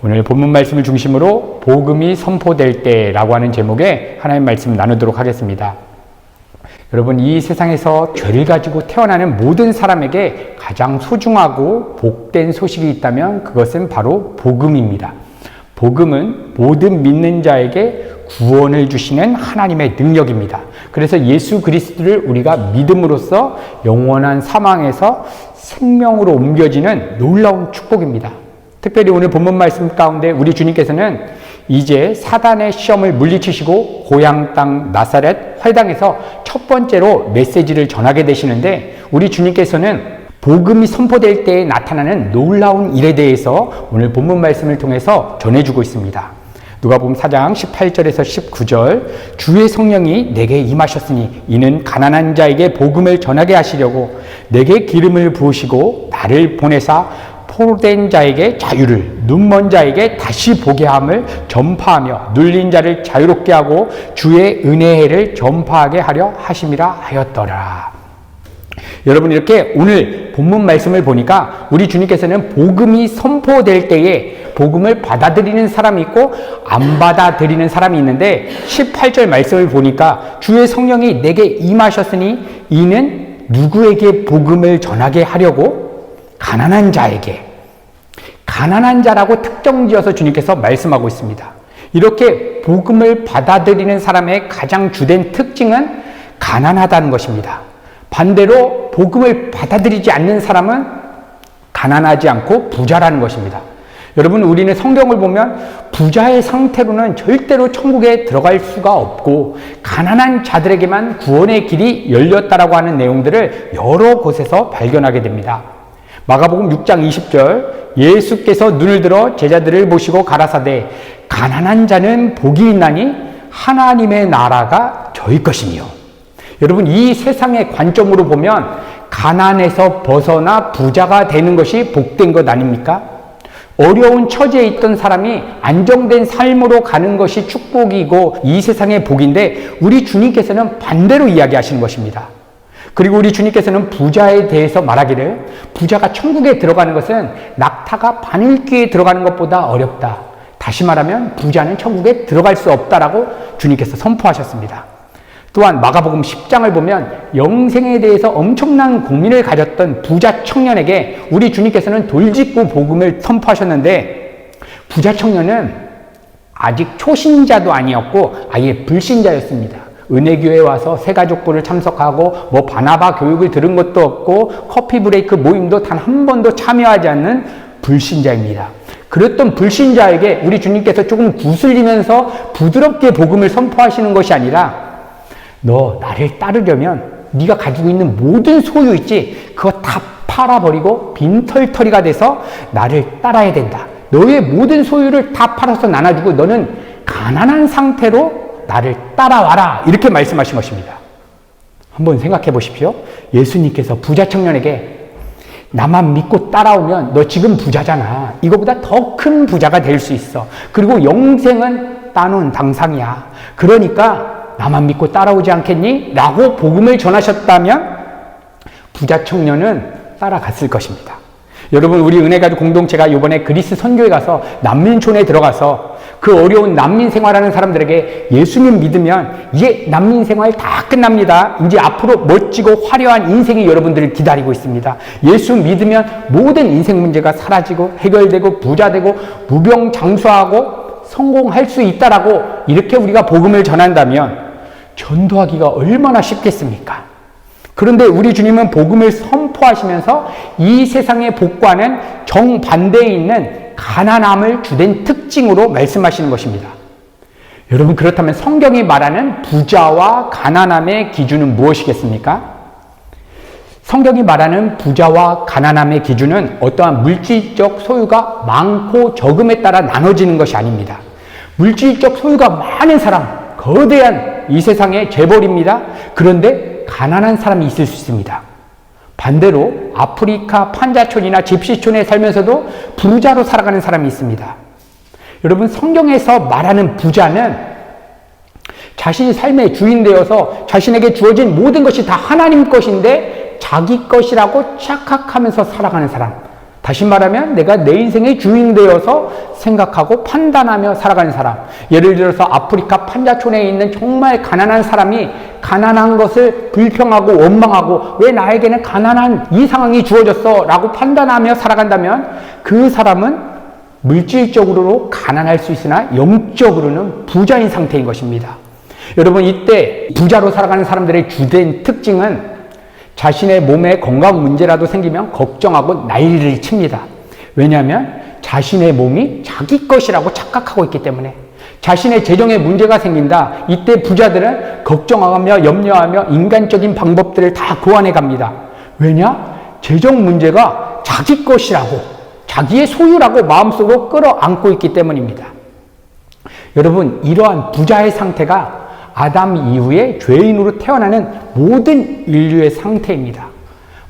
오늘 본문 말씀을 중심으로 복음이 선포될 때라고 하는 제목의 하나님 말씀 나누도록 하겠습니다. 여러분, 이 세상에서 죄를 가지고 태어나는 모든 사람에게 가장 소중하고 복된 소식이 있다면 그것은 바로 복음입니다. 복음은 모든 믿는 자에게 구원을 주시는 하나님의 능력입니다. 그래서 예수 그리스도를 우리가 믿음으로써 영원한 사망에서 생명으로 옮겨지는 놀라운 축복입니다. 특별히 오늘 본문 말씀 가운데 우리 주님께서는 이제 사단의 시험을 물리치시고 고향 땅 나사렛 회당에서 첫 번째로 메시지를 전하게 되시는데, 우리 주님께서는 복음이 선포될 때에 나타나는 놀라운 일에 대해서 오늘 본문 말씀을 통해서 전해주고 있습니다. 누가복음 4장 18절에서 19절, 주의 성령이 내게 임하셨으니 이는 가난한 자에게 복음을 전하게 하시려고 내게 기름을 부으시고 나를 보내사 포로된 자에게 자유를, 눈먼 자에게 다시 보게 함을 전파하며 눌린 자를 자유롭게 하고 주의 은혜를 전파하게 하려 하심이라 하였더라. 여러분, 이렇게 오늘 본문 말씀을 보니까 우리 주님께서는 복음이 선포될 때에 복음을 받아들이는 사람이 있고 안 받아들이는 사람이 있는데, 18절 말씀을 보니까 주의 성령이 내게 임하셨으니 이는 누구에게 복음을 전하게 하려고? 가난한 자에게. 가난한 자라고 특정지어서 주님께서 말씀하고 있습니다. 이렇게 복음을 받아들이는 사람의 가장 주된 특징은 가난하다는 것입니다. 반대로 복음을 받아들이지 않는 사람은 가난하지 않고 부자라는 것입니다. 여러분, 우리는 성경을 보면 부자의 상태로는 절대로 천국에 들어갈 수가 없고 가난한 자들에게만 구원의 길이 열렸다라고 하는 내용들을 여러 곳에서 발견하게 됩니다. 마가복음 6장 20절, 예수께서 눈을 들어 제자들을 보시고 가라사대 가난한 자는 복이 있나니 하나님의 나라가 저희 것이니요. 여러분, 이 세상의 관점으로 보면 가난에서 벗어나 부자가 되는 것이 복된 것 아닙니까? 어려운 처지에 있던 사람이 안정된 삶으로 가는 것이 축복이고 이 세상의 복인데, 우리 주님께서는 반대로 이야기하시는 것입니다. 그리고 우리 주님께서는 부자에 대해서 말하기를, 부자가 천국에 들어가는 것은 낙타가 바늘귀에 들어가는 것보다 어렵다. 다시 말하면 부자는 천국에 들어갈 수 없다라고 주님께서 선포하셨습니다. 또한 마가복음 10장을 보면 영생에 대해서 엄청난 고민을 가졌던 부자 청년에게 우리 주님께서는 돌직구 복음을 선포하셨는데, 부자 청년은 아직 초신자도 아니었고 아예 불신자였습니다. 은혜교회에 와서 새가족부를 참석하고 바나바 교육을 들은 것도 없고 커피 브레이크 모임도 단 한 번도 참여하지 않는 불신자입니다. 그랬던 불신자에게 우리 주님께서 조금 구슬리면서 부드럽게 복음을 선포하시는 것이 아니라, 너 나를 따르려면 네가 가지고 있는 모든 소유 있지, 그거 다 팔아버리고 빈털터리가 돼서 나를 따라야 된다. 너의 모든 소유를 다 팔아서 나눠주고 너는 가난한 상태로 나를 따라와라. 이렇게 말씀하신 것입니다. 한번 생각해 보십시오. 예수님께서 부자 청년에게 나만 믿고 따라오면 너 지금 부자잖아. 이거보다 더 큰 부자가 될 수 있어. 그리고 영생은 따놓은 당상이야. 그러니까 나만 믿고 따라오지 않겠니? 라고 복음을 전하셨다면 부자 청년은 따라갔을 것입니다. 여러분, 우리 은혜가족 공동체가 이번에 그리스 선교에 가서 난민촌에 들어가서 그 어려운 난민 생활하는 사람들에게 예수님 믿으면 이제 난민 생활 다 끝납니다. 이제 앞으로 멋지고 화려한 인생이 여러분들을 기다리고 있습니다. 예수 믿으면 모든 인생 문제가 사라지고 해결되고 부자되고 무병장수하고 성공할 수 있다라고 이렇게 우리가 복음을 전한다면 전도하기가 얼마나 쉽겠습니까? 그런데 우리 주님은 복음을 선포하시면서 이 세상의 복과는 정반대에 있는 가난함을 주된 특징으로 말씀하시는 것입니다. 여러분, 그렇다면 성경이 말하는 부자와 가난함의 기준은 무엇이겠습니까? 성경이 말하는 부자와 가난함의 기준은 어떠한 물질적 소유가 많고 적음에 따라 나눠지는 것이 아닙니다. 물질적 소유가 많은 사람, 거대한 이 세상의 재벌입니다. 그런데 가난한 사람이 있을 수 있습니다. 반대로 아프리카 판자촌이나 집시촌에 살면서도 부자로 살아가는 사람이 있습니다. 여러분, 성경에서 말하는 부자는 자신이 삶의 주인 되어서 자신에게 주어진 모든 것이 다 하나님 것인데 자기 것이라고 착각하면서 살아가는 사람, 다시 말하면 내가 내 인생의 주인 되어서 생각하고 판단하며 살아가는 사람. 예를 들어서 아프리카 판자촌에 있는 정말 가난한 사람이 가난한 것을 불평하고 원망하고 왜 나에게는 가난한 이 상황이 주어졌어? 라고 판단하며 살아간다면 그 사람은 물질적으로 가난할 수 있으나 영적으로는 부자인 상태인 것입니다. 여러분, 이때 부자로 살아가는 사람들의 주된 특징은 자신의 몸에 건강 문제라도 생기면 걱정하고 난리를 칩니다. 왜냐하면 자신의 몸이 자기 것이라고 착각하고 있기 때문에. 자신의 재정에 문제가 생긴다. 이때 부자들은 걱정하며 염려하며 인간적인 방법들을 다 고안해 갑니다. 왜냐? 재정 문제가 자기 것이라고, 자기의 소유라고 마음속으로 끌어안고 있기 때문입니다. 여러분, 이러한 부자의 상태가 아담 이후에 죄인으로 태어나는 모든 인류의 상태입니다.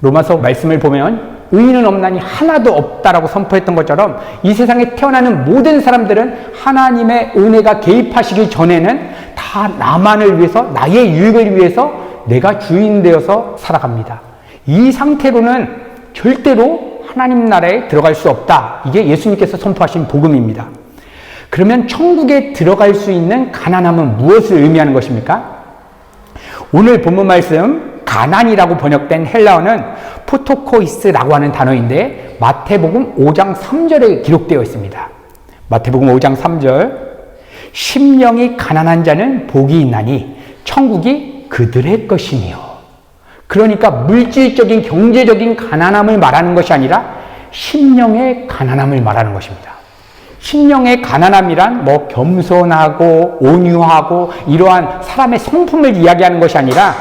로마서 말씀을 보면 의인은 없나니 하나도 없다라고 선포했던 것처럼 이 세상에 태어나는 모든 사람들은 하나님의 은혜가 개입하시기 전에는 다 나만을 위해서, 나의 유익을 위해서 내가 주인 되어서 살아갑니다. 이 상태로는 절대로 하나님 나라에 들어갈 수 없다. 이게 예수님께서 선포하신 복음입니다. 그러면 천국에 들어갈 수 있는 가난함은 무엇을 의미하는 것입니까? 오늘 본문 말씀 가난이라고 번역된 헬라어는 포토코이스라고 하는 단어인데 마태복음 5장 3절에 기록되어 있습니다. 마태복음 5장 3절, 심령이 가난한 자는 복이 있나니 천국이 그들의 것이며. 그러니까 물질적인 경제적인 가난함을 말하는 것이 아니라 심령의 가난함을 말하는 것입니다. 심령의 가난함이란 뭐 겸손하고 온유하고 이러한 사람의 성품을 이야기하는 것이 아니라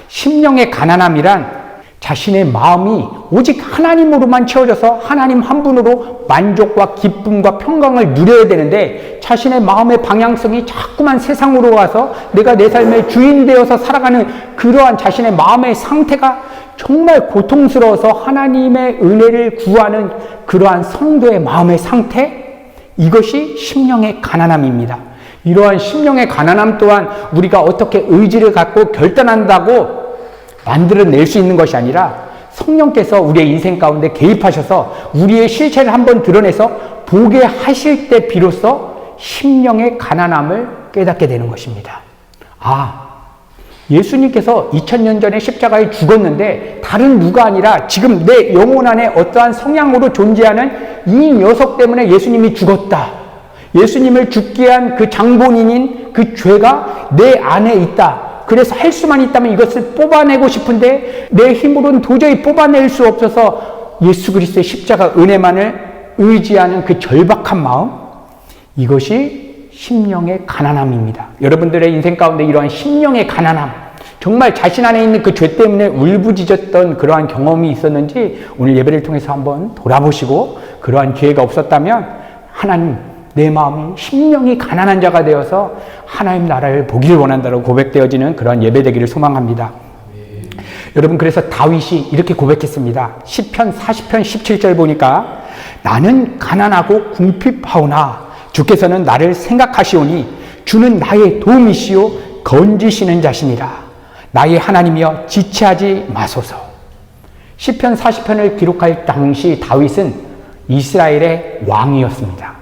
심령의 가난함이란 자신의 마음이 오직 하나님으로만 채워져서 하나님 한 분으로 만족과 기쁨과 평강을 누려야 되는데 자신의 마음의 방향성이 자꾸만 세상으로 가서 내가 내 삶의 주인 되어서 살아가는 그러한 자신의 마음의 상태가 정말 고통스러워서 하나님의 은혜를 구하는 그러한 성도의 마음의 상태, 이것이 심령의 가난함입니다. 이러한 심령의 가난함 또한 우리가 어떻게 의지를 갖고 결단한다고 만들어낼 수 있는 것이 아니라 성령께서 우리의 인생 가운데 개입하셔서 우리의 실체를 한번 드러내서 보게 하실 때 비로소 심령의 가난함을 깨닫게 되는 것입니다. 예수님께서 2000년 전에 십자가에 죽었는데 다른 누가 아니라 지금 내 영혼 안에 어떠한 성향으로 존재하는 이 녀석 때문에 예수님이 죽었다. 예수님을 죽게 한 그 장본인인 그 죄가 내 안에 있다. 그래서 할 수만 있다면 이것을 뽑아내고 싶은데 내 힘으로는 도저히 뽑아낼 수 없어서 예수 그리스도의 십자가 은혜만을 의지하는 그 절박한 마음, 이것이 심령의 가난함입니다. 여러분들의 인생 가운데 이러한 심령의 가난함, 정말 자신 안에 있는 그 죄 때문에 울부짖었던 그러한 경험이 있었는지 오늘 예배를 통해서 한번 돌아보시고 그러한 기회가 없었다면 하나님, 내 마음이 심령이 가난한 자가 되어서 하나님 나라를 보기를 원한다고 고백되어지는 그러한 예배 되기를 소망합니다. 여러분, 그래서 다윗이 이렇게 고백했습니다. 시편 40편 17절 보니까 나는 가난하고 궁핍하오나 주께서는 나를 생각하시오니 주는 나의 도움이시오 건지시는 자신이라. 나의 하나님이여 지체하지 마소서. 시편 40편을 기록할 당시 다윗은 이스라엘의 왕이었습니다.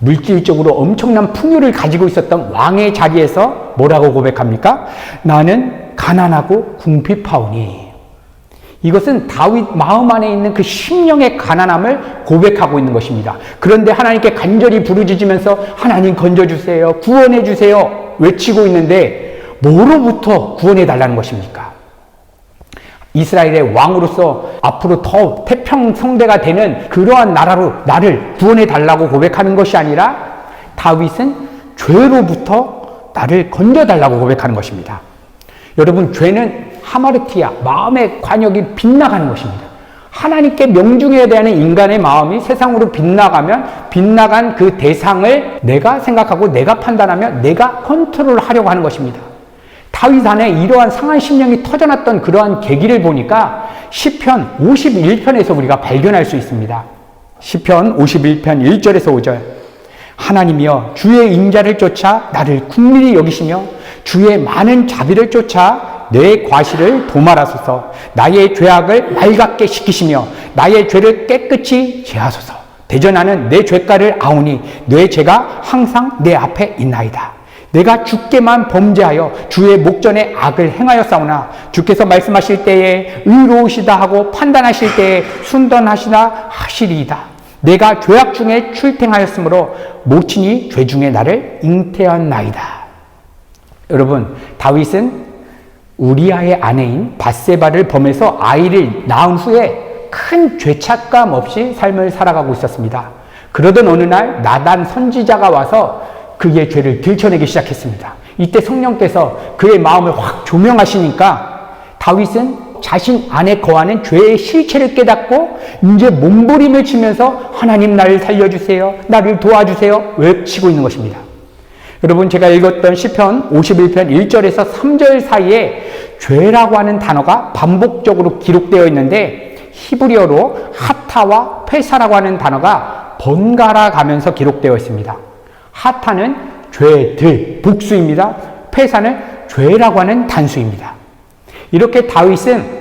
물질적으로 엄청난 풍요를 가지고 있었던 왕의 자리에서 뭐라고 고백합니까? 나는 가난하고 궁핍하오니. 이것은 다윗 마음 안에 있는 그 심령의 가난함을 고백하고 있는 것입니다. 그런데 하나님께 간절히 부르짖으면서 하나님 건져주세요, 구원해주세요 외치고 있는데 뭐로부터 구원해달라는 것입니까? 이스라엘의 왕으로서 앞으로 더 태평성대가 되는 그러한 나라로 나를 구원해달라고 고백하는 것이 아니라 다윗은 죄로부터 나를 건져달라고 고백하는 것입니다. 여러분, 죄는 하마르티아, 마음의 관역이 빗나가는 것입니다. 하나님께 명중해야 되는 인간의 마음이 세상으로 빗나가면 빗나간 그 대상을 내가 생각하고 내가 판단하며 내가 컨트롤하려고 하는 것입니다. 다윗 안에 이러한 상한 심령이 터져났던 그러한 계기를 보니까 시편 51편에서 우리가 발견할 수 있습니다. 시편 51편 1절에서 5절. 하나님이여 주의 인자를 쫓아 나를 긍휼히 여기시며 주의 많은 자비를 쫓아 내 과실을 도말하소서. 나의 죄악을 맑게 씻기시며 나의 죄를 깨끗이 제하소서. 대전하는 내 죄가를 아오니 내 죄가 항상 내 앞에 있나이다. 내가 주께만 범죄하여 주의 목전에 악을 행하였사오나 주께서 말씀하실 때에 의로우시다 하고 판단하실 때에 순전하시다 하시리이다. 내가 죄악 중에 출탱하였으므로 모친이 죄 중에 나를 잉태하였나이다. 여러분, 다윗은 우리아의 아내인 밧세바를 범해서 아이를 낳은 후에 큰 죄책감 없이 삶을 살아가고 있었습니다. 그러던 어느 날 나단 선지자가 와서 그의 죄를 들춰내기 시작했습니다. 이때 성령께서 그의 마음을 확 조명하시니까 다윗은 자신 안에 거하는 죄의 실체를 깨닫고 이제 몸부림을 치면서 하나님 나를 살려주세요, 나를 도와주세요 외치고 있는 것입니다. 여러분, 제가 읽었던 시편 51편 1절에서 3절 사이에 죄라고 하는 단어가 반복적으로 기록되어 있는데 히브리어로 하타와 페사라고 하는 단어가 번갈아 가면서 기록되어 있습니다. 하타는 죄들, 복수입니다. 페사는 죄라고 하는 단수입니다. 이렇게 다윗은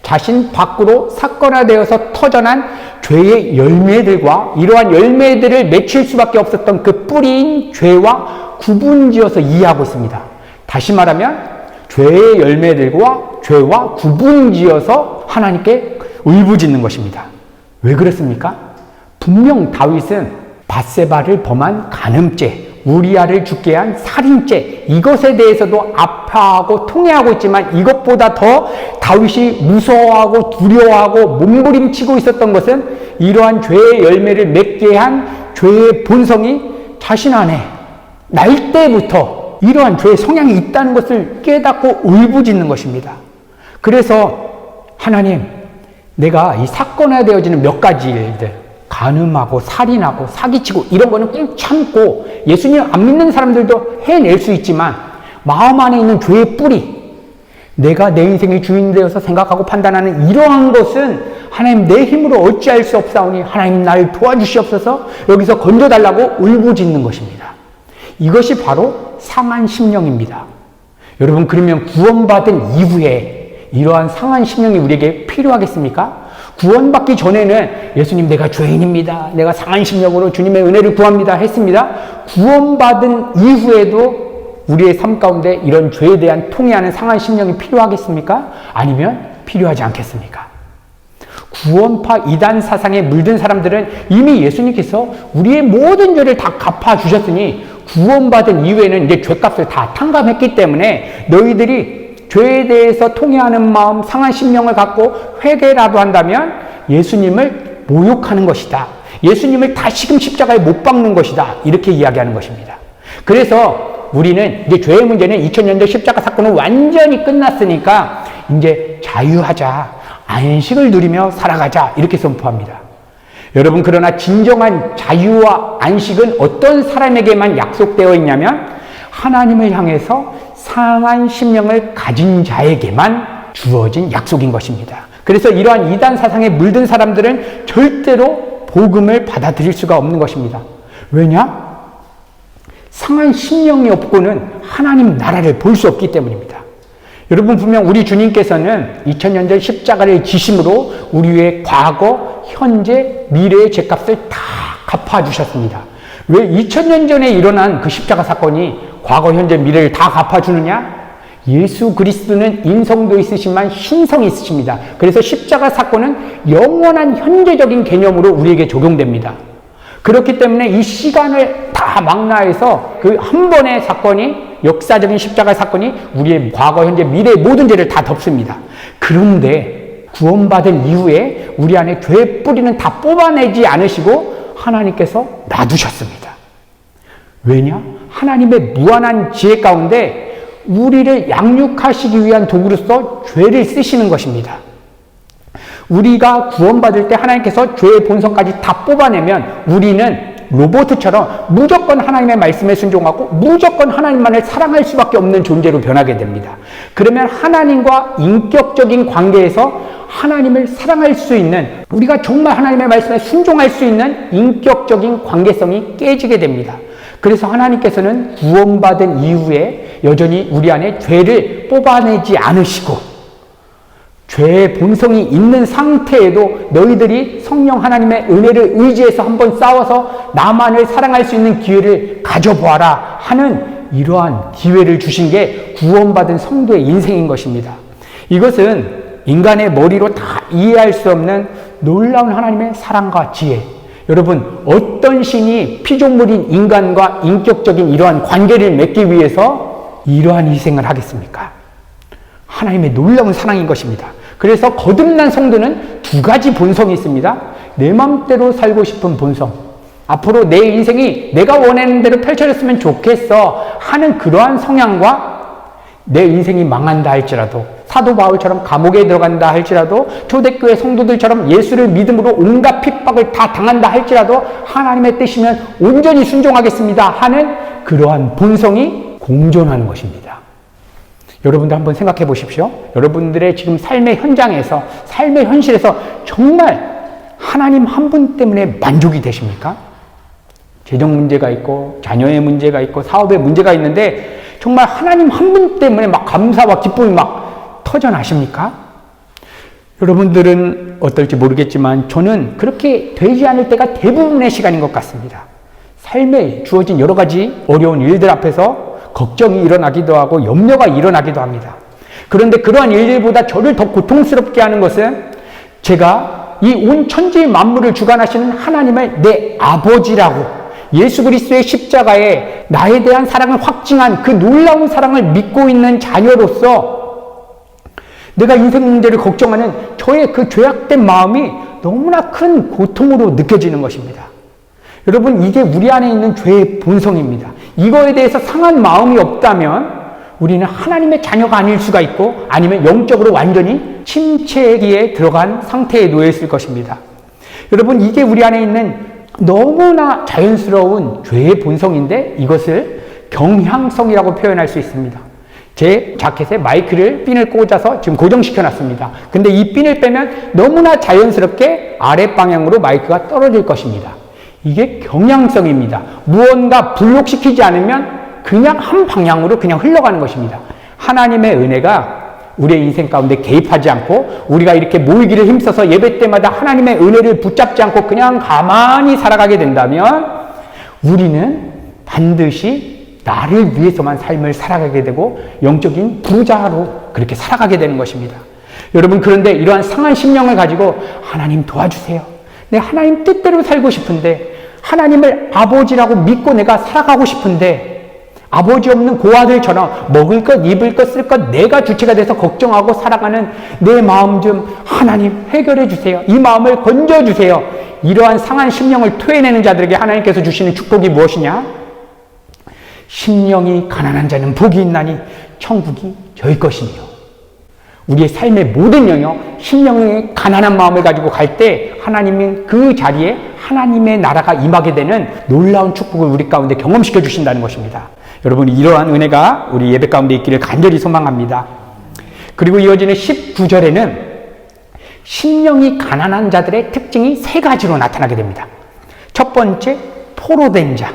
자신 밖으로 사건화되어서 터져난 죄의 열매들과 이러한 열매들을 맺힐 수밖에 없었던 그 뿌리인 죄와 구분지어서 이해하고 있습니다. 다시 말하면 죄의 열매들과 죄와 구분지어서 하나님께 울부짖는 것입니다. 왜 그렇습니까? 분명 다윗은 밧세바를 범한 간음죄, 우리아를 죽게 한 살인죄, 이것에 대해서도 아파하고 통회하고 있지만 이것보다 더 다윗이 무서워하고 두려워하고 몸부림치고 있었던 것은 이러한 죄의 열매를 맺게 한 죄의 본성이 자신 안에 날 때부터 이러한 죄의 성향이 있다는 것을 깨닫고 울부짖는 것입니다. 그래서 하나님, 내가 이 사건화되어지는 몇 가지 일들, 간음하고 살인하고 사기치고 이런 거는 꾹 참고 예수님 안 믿는 사람들도 해낼 수 있지만 마음 안에 있는 죄의 뿌리, 내가 내 인생의 주인 되어서 생각하고 판단하는 이러한 것은 하나님 내 힘으로 어찌할 수 없사오니 하나님 나를 도와주시옵소서 여기서 건져달라고 울부짖는 것입니다. 이것이 바로 상한 심령입니다. 여러분, 그러면 구원받은 이후에 이러한 상한 심령이 우리에게 필요하겠습니까? 구원받기 전에는 예수님 내가 죄인입니다, 내가 상한 심령으로 주님의 은혜를 구합니다 했습니다. 구원받은 이후에도 우리의 삶 가운데 이런 죄에 대한 통회하는 상한 심령이 필요하겠습니까? 아니면 필요하지 않겠습니까? 구원파 이단 사상에 물든 사람들은 이미 예수님께서 우리의 모든 죄를 다 갚아주셨으니 구원받은 이후에는 이제 죄값을 다 탕감했기 때문에 너희들이 죄에 대해서 통회하는 마음, 상한 심령을 갖고 회개라도 한다면 예수님을 모욕하는 것이다, 예수님을 다시금 십자가에 못 박는 것이다, 이렇게 이야기하는 것입니다. 그래서 우리는 이제 죄의 문제는 2000년대 십자가 사건은 완전히 끝났으니까 이제 자유하자, 안식을 누리며 살아가자, 이렇게 선포합니다. 여러분, 그러나 진정한 자유와 안식은 어떤 사람에게만 약속되어 있냐면 하나님을 향해서 상한 심령을 가진 자에게만 주어진 약속인 것입니다. 그래서 이러한 이단 사상에 물든 사람들은 절대로 복음을 받아들일 수가 없는 것입니다. 왜냐? 상한 심령이 없고는 하나님 나라를 볼 수 없기 때문입니다. 여러분, 분명 우리 주님께서는 2000년 전 십자가를 지심으로 우리의 과거, 현재, 미래의 죄값을 다 갚아주셨습니다. 왜 2000년 전에 일어난 그 십자가 사건이 과거, 현재, 미래를 다 갚아주느냐? 예수 그리스도는 인성도 있으시지만 신성이 있으십니다. 그래서 십자가 사건은 영원한 현재적인 개념으로 우리에게 적용됩니다. 그렇기 때문에 이 시간을 다 망라해서 그 한 번의 사건이, 역사적인 십자가 사건이 우리의 과거, 현재, 미래의 모든 죄를 다 덮습니다. 그런데 구원받은 이후에 우리 안에 죄의 뿌리는 다 뽑아내지 않으시고 하나님께서 놔두셨습니다. 왜냐? 하나님의 무한한 지혜 가운데 우리를 양육하시기 위한 도구로서 죄를 쓰시는 것입니다. 우리가 구원받을 때 하나님께서 죄의 본성까지 다 뽑아내면 우리는 로봇처럼 무조건 하나님의 말씀에 순종하고 무조건 하나님만을 사랑할 수밖에 없는 존재로 변하게 됩니다. 그러면 하나님과 인격적인 관계에서 하나님을 사랑할 수 있는, 우리가 정말 하나님의 말씀에 순종할 수 있는 인격적인 관계성이 깨지게 됩니다. 그래서 하나님께서는 구원받은 이후에 여전히 우리 안에 죄를 뽑아내지 않으시고 죄의 본성이 있는 상태에도 너희들이 성령 하나님의 은혜를 의지해서 한번 싸워서 나만을 사랑할 수 있는 기회를 가져보아라 하는 이러한 기회를 주신 게 구원받은 성도의 인생인 것입니다. 이것은 인간의 머리로 다 이해할 수 없는 놀라운 하나님의 사랑과 지혜. 여러분, 어떤 신이 피조물인 인간과 인격적인 이러한 관계를 맺기 위해서 이러한 희생을 하겠습니까? 하나님의 놀라운 사랑인 것입니다. 그래서 거듭난 성도는 두 가지 본성이 있습니다. 내 맘대로 살고 싶은 본성. 앞으로 내 인생이 내가 원하는 대로 펼쳐졌으면 좋겠어 하는 그러한 성향과 내 인생이 망한다 할지라도, 사도 바울처럼 감옥에 들어간다 할지라도, 초대교회 성도들처럼 예수를 믿음으로 온갖 핍박을 다 당한다 할지라도 하나님의 뜻이면 온전히 순종하겠습니다 하는 그러한 본성이 공존하는 것입니다. 여러분들 한번 생각해 보십시오. 여러분들의 지금 삶의 현장에서, 삶의 현실에서 정말 하나님 한 분 때문에 만족이 되십니까? 재정 문제가 있고, 자녀의 문제가 있고, 사업의 문제가 있는데 정말 하나님 한 분 때문에 막 감사와 기쁨이 막 터져나십니까? 여러분들은 어떨지 모르겠지만 저는 그렇게 되지 않을 때가 대부분의 시간인 것 같습니다. 삶에 주어진 여러 가지 어려운 일들 앞에서 걱정이 일어나기도 하고 염려가 일어나기도 합니다. 그런데 그러한 일들보다 저를 더 고통스럽게 하는 것은 제가 이 온 천지 만물을 주관하시는 하나님을 내 아버지라고, 예수 그리스도의 십자가에 나에 대한 사랑을 확증한 그 놀라운 사랑을 믿고 있는 자녀로서 내가 인생 문제를 걱정하는 저의 그 죄악된 마음이 너무나 큰 고통으로 느껴지는 것입니다. 여러분, 이게 우리 안에 있는 죄의 본성입니다. 이거에 대해서 상한 마음이 없다면 우리는 하나님의 자녀가 아닐 수가 있고, 아니면 영적으로 완전히 침체기에 들어간 상태에 놓여 있을 것입니다. 여러분, 이게 우리 안에 있는 너무나 자연스러운 죄의 본성인데 이것을 경향성이라고 표현할 수 있습니다. 제 자켓에 마이크를 핀을 꽂아서 지금 고정시켜 놨습니다. 근데 이 핀을 빼면 너무나 자연스럽게 아랫방향으로 마이크가 떨어질 것입니다. 이게 경향성입니다. 무언가 불록시키지 않으면 그냥 한 방향으로 그냥 흘러가는 것입니다. 하나님의 은혜가 우리의 인생 가운데 개입하지 않고 우리가 이렇게 모이기를 힘써서 예배 때마다 하나님의 은혜를 붙잡지 않고 그냥 가만히 살아가게 된다면 우리는 반드시 나를 위해서만 삶을 살아가게 되고 영적인 부자로 그렇게 살아가게 되는 것입니다. 여러분, 그런데 이러한 상한 심령을 가지고 하나님 도와주세요. 내가 하나님 뜻대로 살고 싶은데, 하나님을 아버지라고 믿고 내가 살아가고 싶은데, 아버지 없는 고아들처럼 먹을 것, 입을 것, 쓸 것 내가 주체가 돼서 걱정하고 살아가는 내 마음 좀 하나님 해결해 주세요. 이 마음을 건져주세요. 이러한 상한 심령을 토해내는 자들에게 하나님께서 주시는 축복이 무엇이냐? 심령이 가난한 자는 복이 있나니 천국이 저희 것이니요. 우리의 삶의 모든 영역, 심령의 가난한 마음을 가지고 갈 때 하나님은 그 자리에 하나님의 나라가 임하게 되는 놀라운 축복을 우리 가운데 경험시켜 주신다는 것입니다. 여러분, 이러한 은혜가 우리 예배 가운데 있기를 간절히 소망합니다. 그리고 이어지는 19절에는 심령이 가난한 자들의 특징이 세 가지로 나타나게 됩니다. 첫 번째, 포로된 자.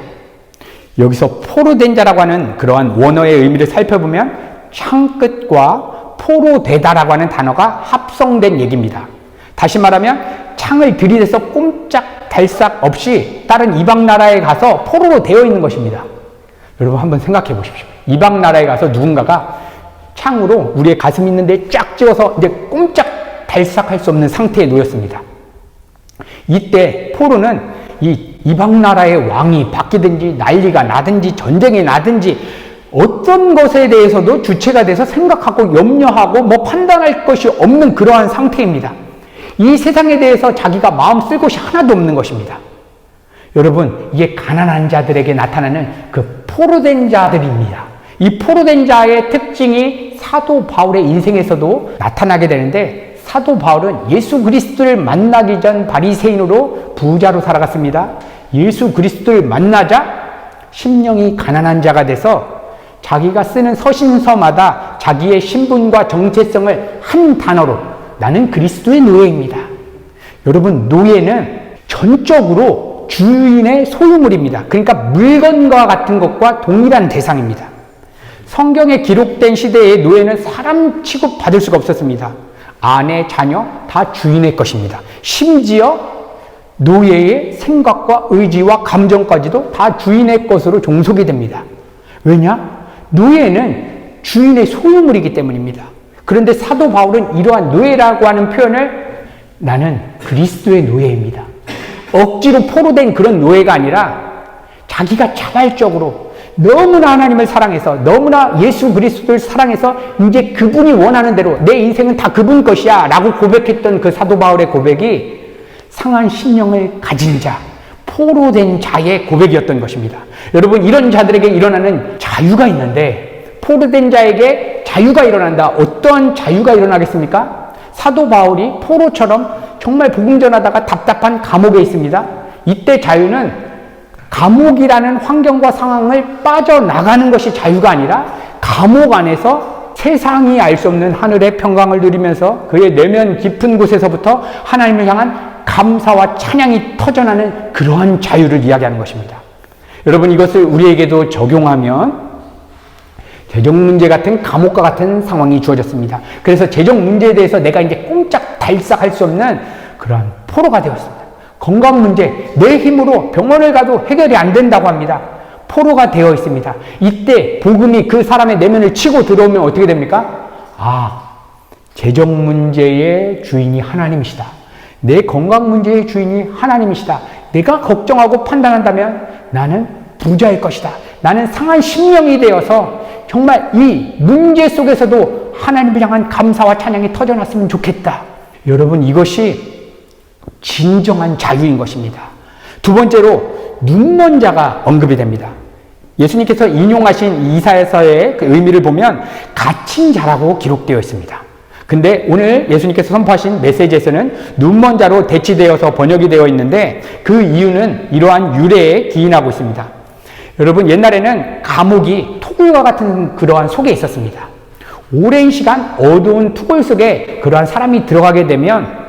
여기서 포로된 자라고 하는 그러한 원어의 의미를 살펴보면 창끝과 포로되다라고 하는 단어가 합성된 얘기입니다. 다시 말하면 창을 들이대서 꼼짝달싹 없이 다른 이방 나라에 가서 포로로 되어 있는 것입니다. 여러분, 한번 생각해 보십시오. 이방 나라에 가서 누군가가 창으로 우리의 가슴 있는데 쫙 찍어서 이제 꼼짝달싹 할 수 없는 상태에 놓였습니다. 이때 포로는 이 이방 나라의 왕이 바뀌든지 난리가 나든지 전쟁이 나든지 어떤 것에 대해서도 주체가 돼서 생각하고 염려하고 뭐 판단할 것이 없는 그러한 상태입니다. 이 세상에 대해서 자기가 마음 쓸 곳이 하나도 없는 것입니다. 여러분, 이게 가난한 자들에게 나타나는 그 포로된 자들입니다. 이 포로된 자의 특징이 사도 바울의 인생에서도 나타나게 되는데, 사도 바울은 예수 그리스도를 만나기 전 바리새인으로 부자로 살아갔습니다. 예수 그리스도를 만나자 심령이 가난한 자가 돼서 자기가 쓰는 서신서마다 자기의 신분과 정체성을 한 단어로, 나는 그리스도의 노예입니다. 여러분, 노예는 전적으로 주인의 소유물입니다. 그러니까 물건과 같은 것과 동일한 대상입니다. 성경에 기록된 시대의 노예는 사람 취급받을 수가 없었습니다. 아내, 자녀 다 주인의 것입니다. 심지어 노예의 생각과 의지와 감정까지도 다 주인의 것으로 종속이 됩니다. 왜냐? 노예는 주인의 소유물이기 때문입니다. 그런데 사도 바울은 이러한 노예라고 하는 표현을 나는 그리스도의 노예입니다. 억지로 포로된 그런 노예가 아니라 자기가 자발적으로 너무나 하나님을 사랑해서 너무나 예수 그리스도를 사랑해서 이제 그분이 원하는 대로 내 인생은 다 그분 것이야 라고 고백했던 그 사도 바울의 고백이 상한 심령을 가진 자, 포로된 자의 고백이었던 것입니다. 여러분, 이런 자들에게 일어나는 자유가 있는데 포로된 자에게 자유가 일어난다. 어떤 자유가 일어나겠습니까? 사도 바울이 포로처럼 정말 복음 전하다가 답답한 감옥에 있습니다. 이때 자유는 감옥이라는 환경과 상황을 빠져나가는 것이 자유가 아니라 감옥 안에서 세상이 알 수 없는 하늘의 평강을 누리면서 그의 내면 깊은 곳에서부터 하나님을 향한 감사와 찬양이 터져나는 그러한 자유를 이야기하는 것입니다. 여러분, 이것을 우리에게도 적용하면 재정 문제 같은 감옥과 같은 상황이 주어졌습니다. 그래서 재정 문제에 대해서 내가 이제 꼼짝달싹 할 수 없는 그러한 포로가 되었습니다. 건강 문제, 내 힘으로 병원을 가도 해결이 안 된다고 합니다. 포로가 되어 있습니다. 이때 복음이 그 사람의 내면을 치고 들어오면 어떻게 됩니까? 재정 문제의 주인이 하나님이시다. 내 건강 문제의 주인이 하나님이시다. 내가 걱정하고 판단한다면 나는 부자일 것이다. 나는 상한 심령이 되어서 정말 이 문제 속에서도 하나님을 향한 감사와 찬양이 터져났으면 좋겠다. 여러분, 이것이 진정한 자유인 것입니다. 두 번째로 눈먼 자가 언급이 됩니다. 예수님께서 인용하신 이사야서의 그 의미를 보면 갇힌 자라고 기록되어 있습니다. 근데 오늘 예수님께서 선포하신 메시지에서는 눈먼 자로 대치되어서 번역이 되어 있는데 그 이유는 이러한 유래에 기인하고 있습니다. 여러분, 옛날에는 감옥이 토굴과 같은 그러한 속에 있었습니다. 오랜 시간 어두운 토굴 속에 그러한 사람이 들어가게 되면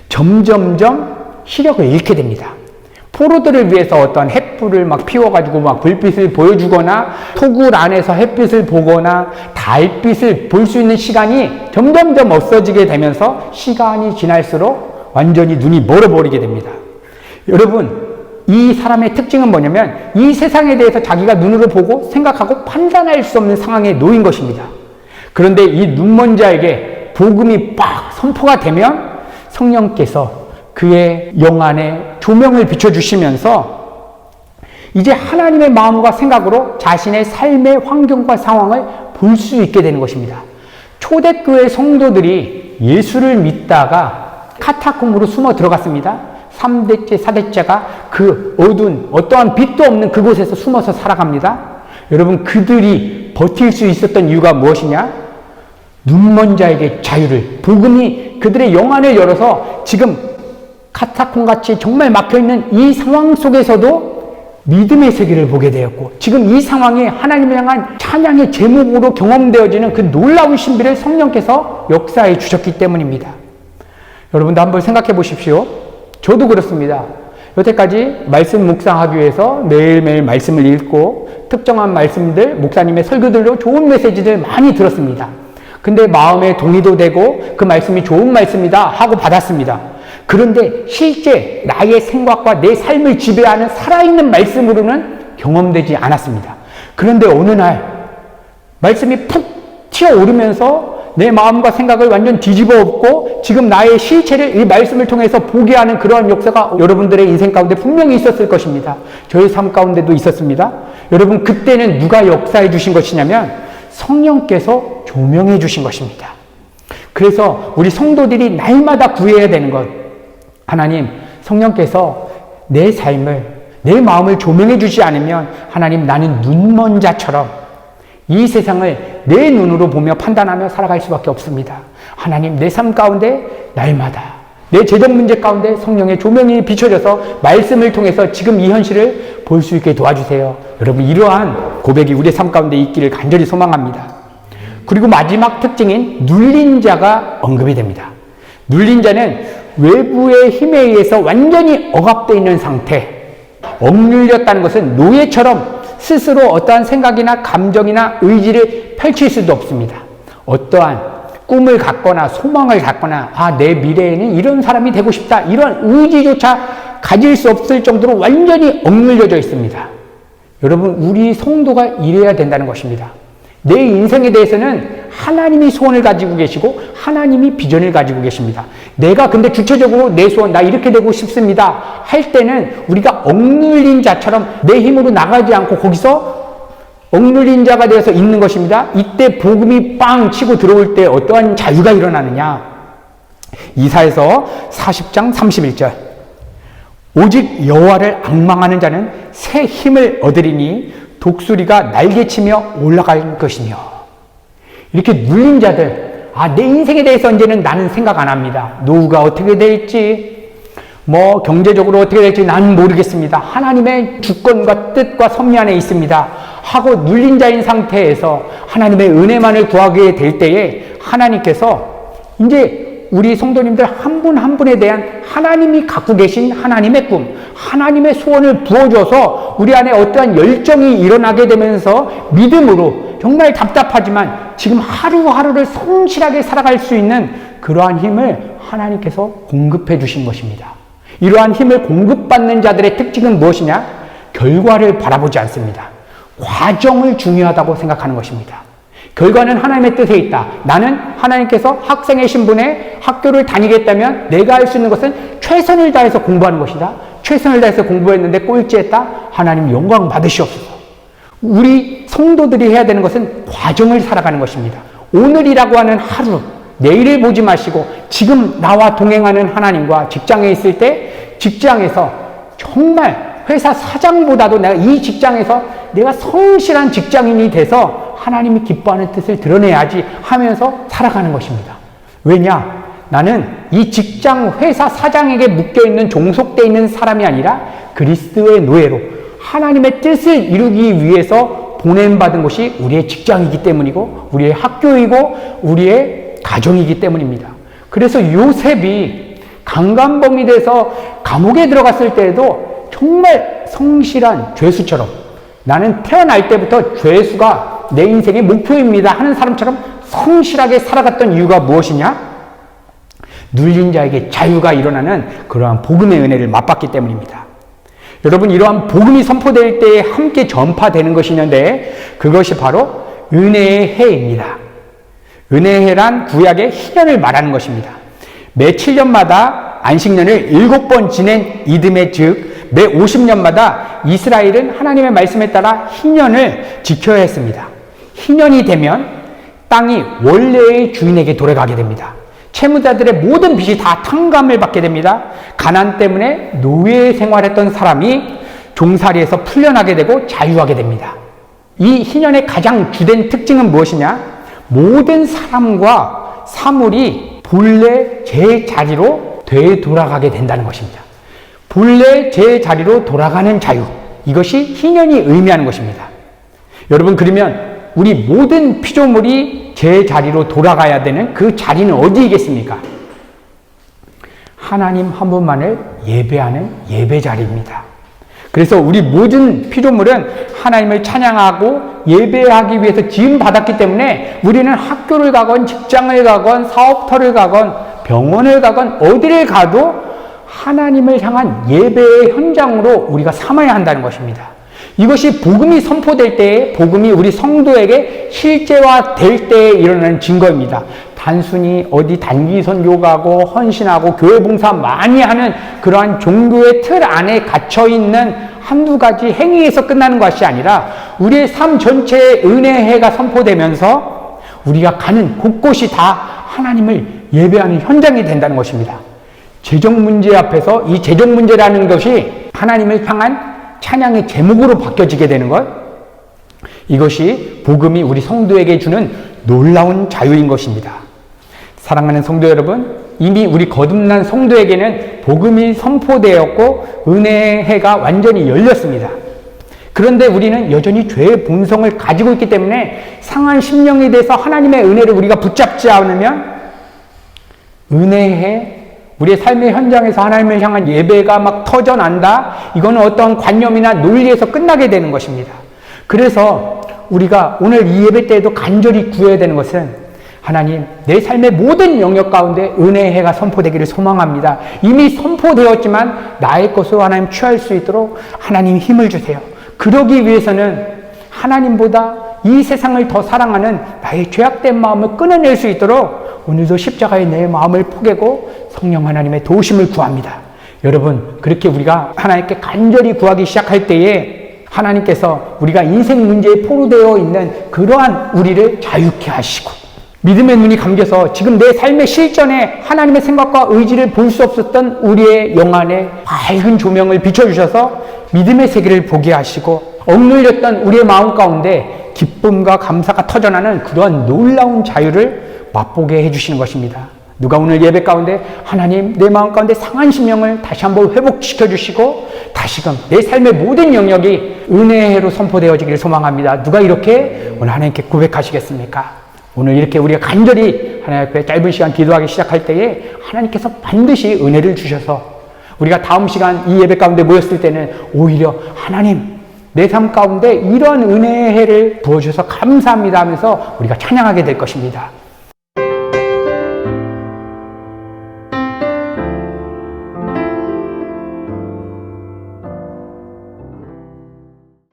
점점점 시력을 잃게 됩니다. 포로들을 위해서 어떤 햇불을 막 피워가지고 막 불빛을 보여주거나 토굴 안에서 햇빛을 보거나 달빛을 볼 수 있는 시간이 점점점 없어지게 되면서 시간이 지날수록 완전히 눈이 멀어버리게 됩니다. 여러분, 이 사람의 특징은 뭐냐면 이 세상에 대해서 자기가 눈으로 보고 생각하고 판단할 수 없는 상황에 놓인 것입니다. 그런데 이 눈먼 자에게 복음이 빡 선포가 되면 성령께서 그의 영 안에 조명을 비춰주시면서 이제 하나님의 마음과 생각으로 자신의 삶의 환경과 상황을 볼 수 있게 되는 것입니다. 초대교회 성도들이 예수를 믿다가 카타콤으로 숨어 들어갔습니다. 3대째, 4대째가 그 어두운 어떠한 빛도 없는 그곳에서 숨어서 살아갑니다. 여러분, 그들이 버틸 수 있었던 이유가 무엇이냐? 눈먼 자에게 자유를, 복음이 그들의 영안을 열어서 지금 카타콤같이 정말 막혀있는 이 상황 속에서도 믿음의 세계를 보게 되었고, 지금 이 상황에 하나님을 향한 찬양의 제목으로 경험되어지는 그 놀라운 신비를 성령께서 역사해 주셨기 때문입니다. 여러분도 한번 생각해 보십시오. 저도 그렇습니다. 여태까지 말씀 묵상하기 위해서 매일매일 말씀을 읽고 특정한 말씀들, 목사님의 설교들로 좋은 메시지들 많이 들었습니다. 근데 마음에 동의도 되고 그 말씀이 좋은 말씀이다 하고 받았습니다. 그런데 실제 나의 생각과 내 삶을 지배하는 살아있는 말씀으로는 경험되지 않았습니다. 그런데 어느 날 말씀이 푹 튀어오르면서 내 마음과 생각을 완전 뒤집어 엎고 지금 나의 실체를 이 말씀을 통해서 보게 하는 그러한 역사가 여러분들의 인생 가운데 분명히 있었을 것입니다. 저의 삶 가운데도 있었습니다. 여러분, 그때는 누가 역사해 주신 것이냐면 성령께서 조명해 주신 것입니다. 그래서 우리 성도들이 날마다 구해야 되는 것, 하나님, 성령께서 내 삶을, 내 마음을 조명해 주지 않으면 하나님, 나는 눈먼 자처럼 이 세상을 내 눈으로 보며 판단하며 살아갈 수밖에 없습니다. 하나님, 내 삶 가운데 날마다 내 재정 문제 가운데 성령의 조명이 비춰져서 말씀을 통해서 지금 이 현실을 볼 수 있게 도와주세요. 여러분, 이러한 고백이 우리의 삶 가운데 있기를 간절히 소망합니다. 그리고 마지막 특징인 눌린 자가 언급이 됩니다. 눌린 자는 외부의 힘에 의해서 완전히 억압되어 있는 상태, 억눌렸다는 것은 노예처럼 스스로 어떠한 생각이나 감정이나 의지를 펼칠 수도 없습니다. 어떠한 꿈을 갖거나 소망을 갖거나 내 미래에는 이런 사람이 되고 싶다 이런 의지조차 가질 수 없을 정도로 완전히 억눌려져 있습니다. 여러분, 우리 성도가 이래야 된다는 것입니다. 내 인생에 대해서는 하나님이 소원을 가지고 계시고 하나님이 비전을 가지고 계십니다. 내가 근데 주체적으로 내 소원, 나 이렇게 되고 싶습니다 할 때는 우리가 억눌린 자처럼 내 힘으로 나가지 않고 거기서 억눌린 자가 되어서 있는 것입니다. 이때 복음이 빵 치고 들어올 때 어떠한 자유가 일어나느냐. 이사야서 40장 31절. 오직 여호와를 앙망하는 자는 새 힘을 얻으리니 독수리가 날개치며 올라갈 것이며. 이렇게 눌린 자들, 내 인생에 대해서 이제는 나는 생각 안 합니다. 노후가 어떻게 될지, 경제적으로 어떻게 될지 나는 모르겠습니다. 하나님의 주권과 뜻과 섭리 안에 있습니다 하고 눌린 자인 상태에서 하나님의 은혜만을 구하게 될 때에 하나님께서 이제 우리 성도님들 한 분 한 분에 대한 하나님이 갖고 계신 하나님의 꿈, 하나님의 소원을 부어줘서 우리 안에 어떠한 열정이 일어나게 되면서 믿음으로 정말 답답하지만 지금 하루하루를 성실하게 살아갈 수 있는 그러한 힘을 하나님께서 공급해 주신 것입니다. 이러한 힘을 공급받는 자들의 특징은 무엇이냐? 결과를 바라보지 않습니다. 과정을 중요하다고 생각하는 것입니다. 결과는 하나님의 뜻에 있다. 나는 하나님께서 학생의 신분에 학교를 다니겠다면 내가 할 수 있는 것은 최선을 다해서 공부하는 것이다. 최선을 다해서 공부했는데 꼴찌했다. 하나님 영광 받으시옵소서. 우리 성도들이 해야 되는 것은 과정을 살아가는 것입니다. 오늘이라고 하는 하루, 내일을 보지 마시고 지금 나와 동행하는 하나님과 직장에 있을 때 직장에서 정말 회사 사장보다도 내가 이 직장에서 내가 성실한 직장인이 돼서 하나님이 기뻐하는 뜻을 드러내야지 하면서 살아가는 것입니다. 왜냐? 나는 이 직장 회사 사장에게 묶여있는 종속되어 있는 사람이 아니라 그리스도의 노예로 하나님의 뜻을 이루기 위해서 보냄받은 것이 우리의 직장이기 때문이고 우리의 학교이고 우리의 가정이기 때문입니다. 그래서 요셉이 강간범이 돼서 감옥에 들어갔을 때에도 정말 성실한 죄수처럼 나는 태어날 때부터 죄수가 내 인생의 목표입니다 하는 사람처럼 성실하게 살아갔던 이유가 무엇이냐? 눌린 자에게 자유가 일어나는 그러한 복음의 은혜를 맛봤기 때문입니다. 여러분, 이러한 복음이 선포될 때에 함께 전파되는 것이 있는데 그것이 바로 은혜의 해입니다. 은혜의 해란 구약의 희년을 말하는 것입니다. 매 7년마다 안식년을 7번 지낸 이듬해 즉 매 50년마다 이스라엘은 하나님의 말씀에 따라 희년을 지켜야 했습니다. 희년이 되면 땅이 원래의 주인에게 돌아가게 됩니다. 채무자들의 모든 빚이 다 탕감을 받게 됩니다. 가난 때문에 노예 생활했던 사람이 종살이에서 풀려나게 되고 자유하게 됩니다. 이 희년의 가장 주된 특징은 무엇이냐? 모든 사람과 사물이 본래 제자리로 되돌아가게 된다는 것입니다. 본래 제자리로 돌아가는 자유, 이것이 희년이 의미하는 것입니다. 여러분, 그러면 우리 모든 피조물이 제자리로 돌아가야 되는 그 자리는 어디이겠습니까? 하나님 한 분만을 예배하는 예배자리입니다. 그래서 우리 모든 피조물은 하나님을 찬양하고 예배하기 위해서 지음받았기 때문에 우리는 학교를 가건 직장을 가건 사업터를 가건 병원을 가건 어디를 가도 하나님을 향한 예배의 현장으로 우리가 삼아야 한다는 것입니다. 이것이 복음이 선포될 때에 복음이 우리 성도에게 실제화될 때에 일어나는 증거입니다. 단순히 어디 단기 선교 가고 헌신하고 교회 봉사 많이 하는 그러한 종교의 틀 안에 갇혀있는 한두 가지 행위에서 끝나는 것이 아니라 우리의 삶 전체의 은혜해가 선포되면서 우리가 가는 곳곳이 다 하나님을 예배하는 현장이 된다는 것입니다. 재정 문제 앞에서 이 재정 문제라는 것이 하나님을 향한 찬양의 제목으로 바뀌어지게 되는 것, 이것이 복음이 우리 성도에게 주는 놀라운 자유인 것입니다. 사랑하는 성도 여러분, 이미 우리 거듭난 성도에게는 복음이 선포되었고 은혜의 해가 완전히 열렸습니다. 그런데 우리는 여전히 죄의 본성을 가지고 있기 때문에 상한 심령에 대해서 하나님의 은혜를 우리가 붙잡지 않으면 은혜의 해, 우리의 삶의 현장에서 하나님을 향한 예배가 막 터져난다? 이거는 어떤 관념이나 논리에서 끝나게 되는 것입니다. 그래서 우리가 오늘 이 예배 때에도 간절히 구해야 되는 것은 하나님, 내 삶의 모든 영역 가운데 은혜의 해가 선포되기를 소망합니다. 이미 선포되었지만 나의 것으로 하나님 취할 수 있도록 하나님 힘을 주세요. 그러기 위해서는 하나님보다 이 세상을 더 사랑하는 나의 죄악된 마음을 끊어낼 수 있도록 오늘도 십자가에 내 마음을 포개고 성령 하나님의 도우심을 구합니다. 여러분, 그렇게 우리가 하나님께 간절히 구하기 시작할 때에 하나님께서 우리가 인생 문제에 포로되어 있는 그러한 우리를 자유케 하시고 믿음의 눈이 감겨서 지금 내 삶의 실전에 하나님의 생각과 의지를 볼 수 없었던 우리의 영안에 밝은 조명을 비춰주셔서 믿음의 세계를 보게 하시고 억눌렸던 우리의 마음 가운데 기쁨과 감사가 터져나는 그러한 놀라운 자유를 맛보게 해주시는 것입니다. 누가 오늘 예배 가운데 하나님, 내 마음 가운데 상한 심령을 다시 한번 회복시켜 주시고 다시금 내 삶의 모든 영역이 은혜의 해로 선포되어지기를 소망합니다. 누가 이렇게 오늘 하나님께 고백하시겠습니까? 오늘 이렇게 우리가 간절히 하나님 앞에 짧은 시간 기도하기 시작할 때에 하나님께서 반드시 은혜를 주셔서 우리가 다음 시간 이 예배 가운데 모였을 때는 오히려 하나님, 내 삶 가운데 이런 은혜의 해를 부어주셔서 감사합니다 하면서 우리가 찬양하게 될 것입니다.